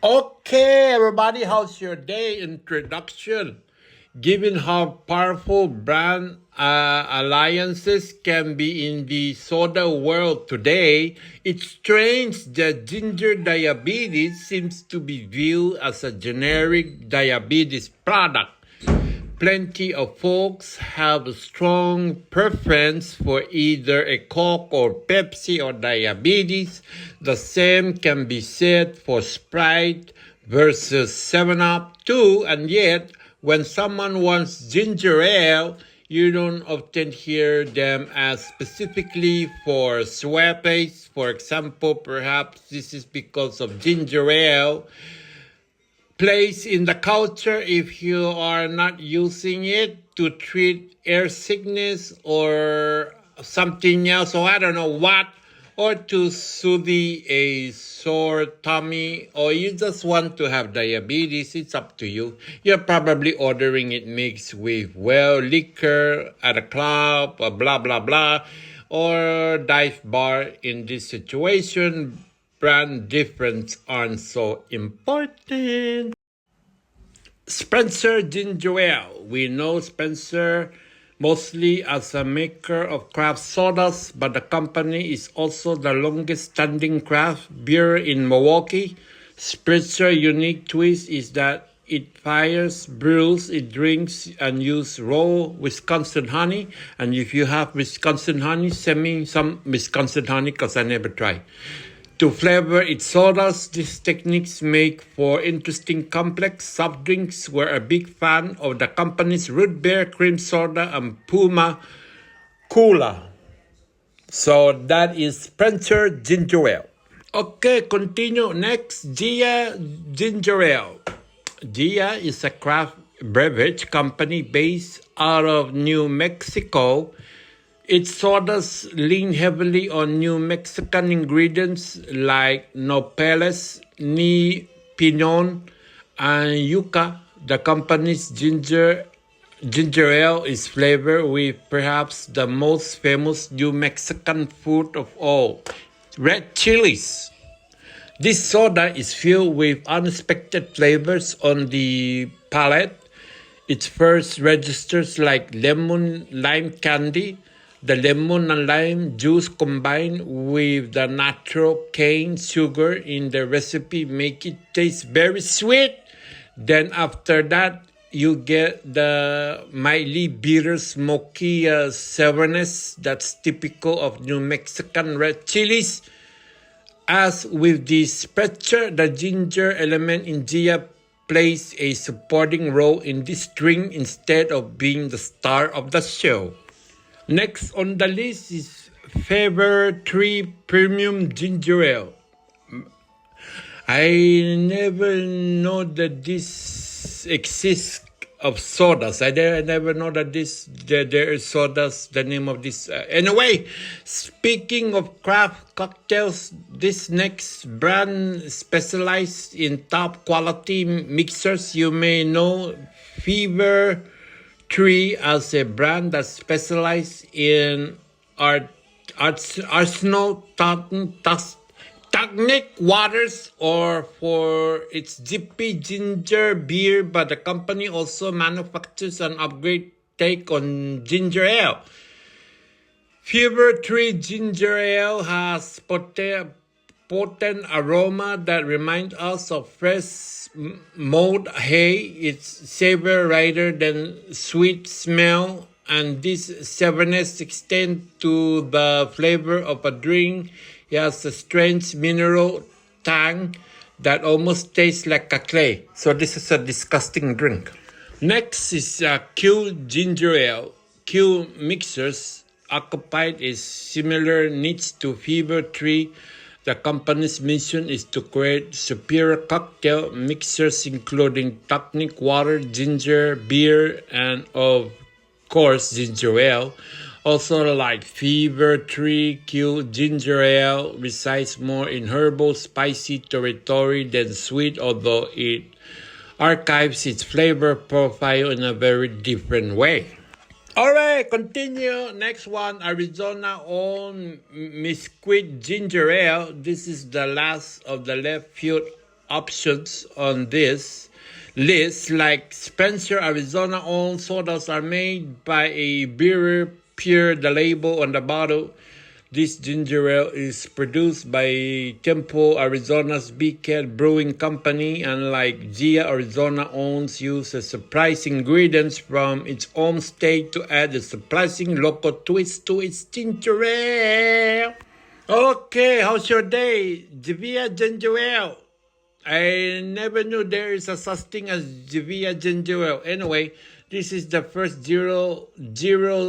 Okay, everybody, how's your day? Introduction. Given how powerful brand alliances can be in the soda world today, it's strange that ginger diabetes seems to be viewed as a generic diabetes product. Plenty of folks have a strong preference for either a Coke or Pepsi or diabetes. The same can be said for Sprite versus 7 Up too, and yet when someone wants ginger ale, you don't often hear them as specifically for sweeties. For example, perhaps this is because of ginger ale place in the culture if you are not using it to treat air sickness or something else, or I don't know what, or to soothe a sore tummy, or you just want to have diabetes. It's up to you. You're probably ordering it mixed with, well, liquor at a club, or blah, blah, blah, or dive bar. In this situation, brand difference aren't so important. Spencer Ginger Ale. We know Spencer mostly as a maker of craft sodas, but the company is also the longest standing craft beer in Milwaukee. Spencer's unique twist is that it fires, brews, it drinks, and uses raw Wisconsin honey. And if you have Wisconsin honey, send me some Wisconsin honey because I never tried. To flavor its sodas, these techniques make for interesting complex soft drinks. We're a big fan of the company's Root Beer Cream Soda and Puma Cola. So that is Spencer Ginger Ale. Okay, continue. Next, Gia Ginger Ale. Gia is a craft beverage company based out of New Mexico. Its sodas lean heavily on New Mexican ingredients like nopales, ni pinon, and yuca. The company's ginger ale is flavored with perhaps the most famous New Mexican food of all, red chilies. This soda is filled with unexpected flavors on the palate. It first registers like lemon lime candy. The lemon and lime juice combined with the natural cane sugar in the recipe make it taste very sweet. Then after that, you get the mildly bitter smoky sourness that's typical of New Mexican red chilies. As with the sprecher, the ginger element in Gia plays a supporting role in this drink instead of being the star of the show. Next on the list is Fever Tree Premium Ginger Ale. I never know that this exists of sodas. I never know that there is sodas. The name of this. Anyway, speaking of craft cocktails, this next brand specialized in top quality mixers. You may know Fever Tree as a brand that specializes in artisanal tonic waters or for its zippy ginger beer, but the company also manufactures an upgrade take on ginger ale. Fever Tree Ginger Ale has potent aroma that reminds us of fresh mowed hay. It's savor rather than sweet smell, and this savoriness extends to the flavor of a drink. It has a strange mineral tang that almost tastes like a clay. So this is a disgusting drink. Next is Q Ginger Ale. Q Mixers occupied a similar niche to Fever Tree. The company's mission is to create superior cocktail mixers including tonic water, ginger, beer, and of course ginger ale. Also like Fever Tree, Q Ginger Ale resides more in herbal spicy territory than sweet, although it archives its flavor profile in a very different way. Alright, continue. Next one, Arizona owned Mesquite Ginger Ale. This is the last of the left field options on this list, like Spencer, Arizona-owned sodas are made by a brewer. Per the label on the bottle, this ginger ale is produced by Tempo, Arizona's Big Cat Brewing Company, and like Gia, Arizona owns uses surprising ingredients from its own state to add a surprising local twist to its ginger ale. Okay, how's your day? Jivia ginger ale. I never knew there is a such thing as Jivia ginger ale. Anyway, this is the first zero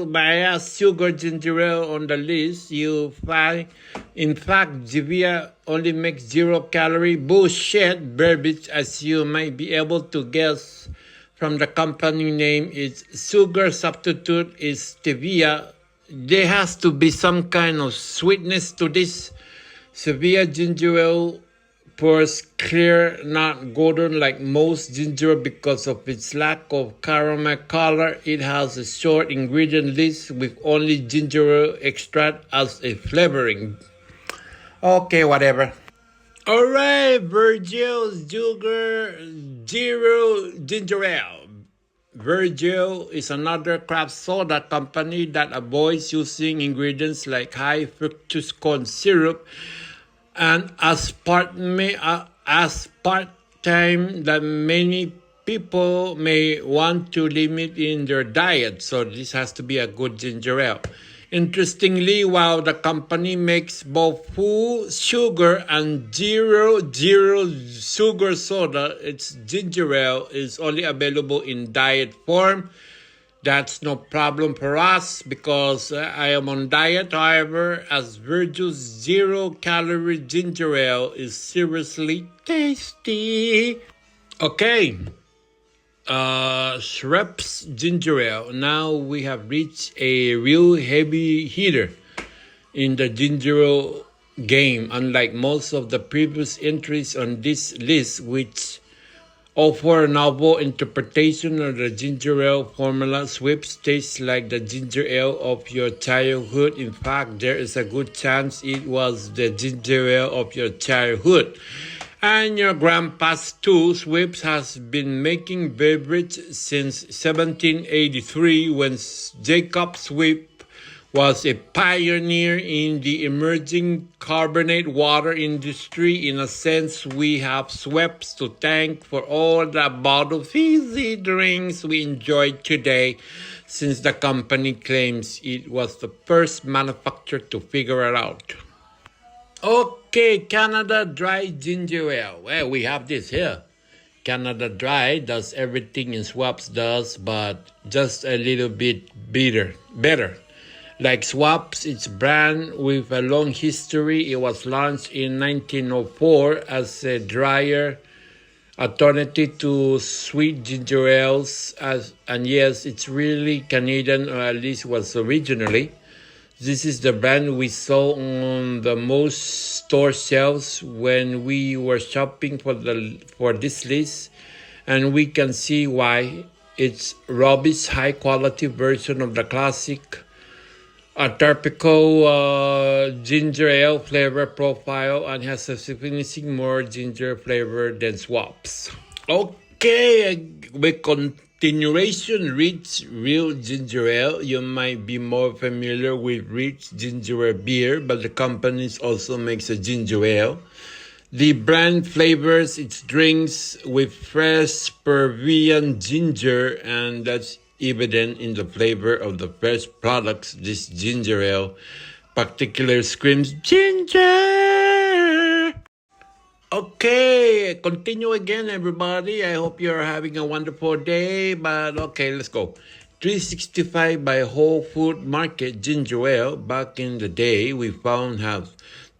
bias sugar ginger ale on the list. You find, in fact, Jivia only makes 0-calorie bullshit garbage, as you might be able to guess from the company name. Its sugar substitute is stevia. There has to be some kind of sweetness to this. Stevia ginger ale pours clear, not golden like most ginger because of its lack of caramel color. It has a short ingredient list with only ginger ale extract as a flavoring. Okay, whatever. Alright, Virgil Sugar Zero Ginger Ale. Virgil is another craft soda company that avoids using ingredients like high fructose corn syrup and aspartame that many people may want to limit in their diet. So this has to be a good ginger ale. Interestingly, while the company makes both full sugar and zero sugar soda, its ginger ale is only available in diet form. That's no problem for us because I am on diet. However, as Virgil's 0-calorie ginger ale is seriously tasty. Okay, Schweppes ginger ale. Now we have reached a real heavy hitter in the ginger ale game. Unlike most of the previous entries on this list, which offer a novel interpretation of the ginger ale formula, Schweppes tastes like the ginger ale of your childhood. In fact, there is a good chance it was the ginger ale of your childhood and your grandpa's too. Schweppes has been making beverage since 1783 when Jacob Schweppes was a pioneer in the emerging carbonate water industry. In a sense, we have Schweppes to thank for all the bottled fizzy drinks we enjoy today, since the company claims it was the first manufacturer to figure it out. Okay, Canada Dry Ginger Ale. Well, we have this here. Canada Dry does everything in Schweppes does, but just a little bit better. Like Schweppes, its brand with a long history, it was launched in 1904 as a drier alternative to sweet ginger ales. And yes, it's really Canadian, or at least was originally. This is the brand we saw on the most store shelves when we were shopping for this list, and we can see why. It's Robbie's high-quality version of the classic a typical ginger ale flavor profile and has a significantly more ginger flavor than Schweppes. Okay, with continuation, Rich Real Ginger Ale. You might be more familiar with Rich Ginger Ale beer, but the company also makes a ginger ale. The brand flavors its drinks with fresh Peruvian ginger, and that's evident in the flavor of the fresh products. This ginger ale particularly screams ginger. Okay, continue again, everybody. I hope you're having a wonderful day, but okay, let's go. 365 by Whole Food Market ginger ale. Back in the day, we found have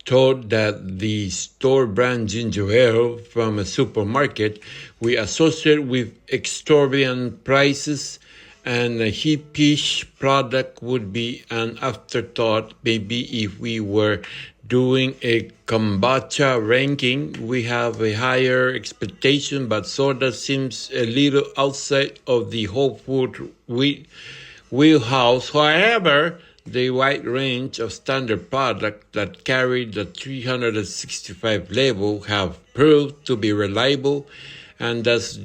thought that the store brand ginger ale from a supermarket we associate with exorbitant prices, and a hippish product would be an afterthought. Maybe if we were doing a kombucha ranking, we have a higher expectation, but soda seems a little outside of the whole food wheelhouse. However, The wide range of standard products that carry the 365 label have proved to be reliable, and thus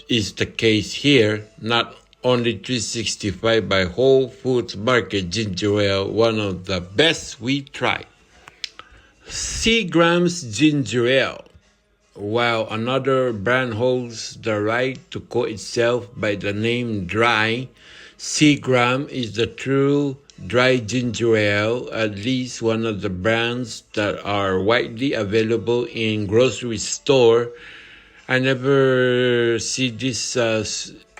is the case here. Not only 365 by Whole Foods Market ginger ale, one of the best we tried. Seagram's ginger ale. While another brand holds the right to call itself by the name Dry, Seagram is the true dry ginger ale, at least one of the brands that are widely available in grocery store. I never see this at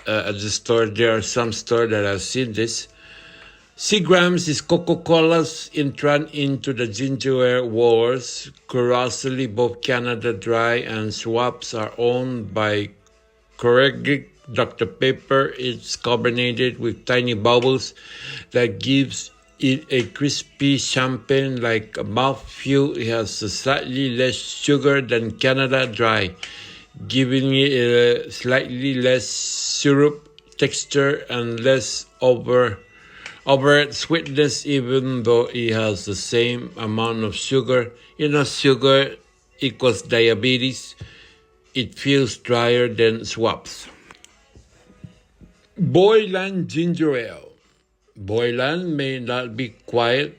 the store. There are some stores that I've seen this. Seagram's is Coca-Cola's entrance into the ginger ale wars. Curiously, both Canada Dry and Schweppes are owned by Keurig Dr. Pepper. It's carbonated with tiny bubbles that gives it a crispy champagne-like mouthfeel. It has slightly less sugar than Canada Dry, giving it a slightly less syrup texture and less overt sweetness, even though it has the same amount of sugar. Sugar equals diabetes. It feels drier than Schweppes. Boylan Ginger Ale. Boylan may not be quite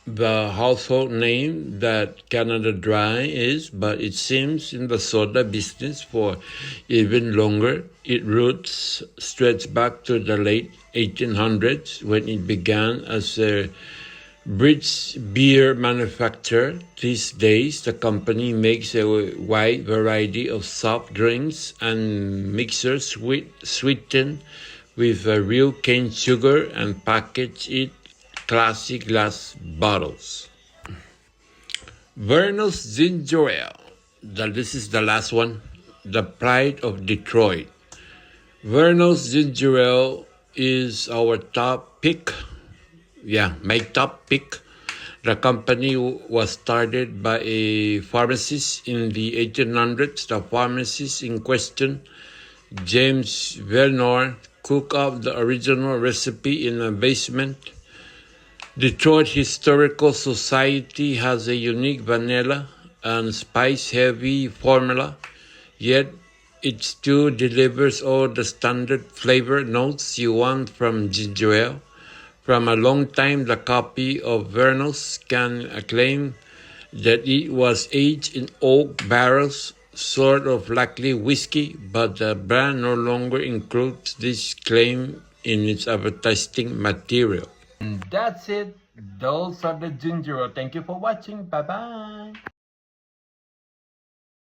the household name that Canada Dry is, but it seems in the soda business for even longer. Its roots stretch back to the late 1800s when it began as a British beer manufacturer. These days, the company makes a wide variety of soft drinks and mixers sweetened with real cane sugar and package it classic glass bottles. Verno's Ginger Ale. This is the last one. The pride of Detroit. Verno's Ginger Ale is our top pick. Yeah, my top pick. The company was started by a pharmacist in the 1800s. The pharmacist in question, James Vernour, cooked up the original recipe in a basement. Detroit Historical Society has a unique vanilla and spice-heavy formula, yet it still delivers all the standard flavor notes you want from ginger ale. From a long time, the copy of Verno's can claim that it was aged in oak barrels, sort of likely whiskey, but the brand no longer includes this claim in its advertising material. And that's it. Those are the ginger ale. Thank you for watching. Bye-bye.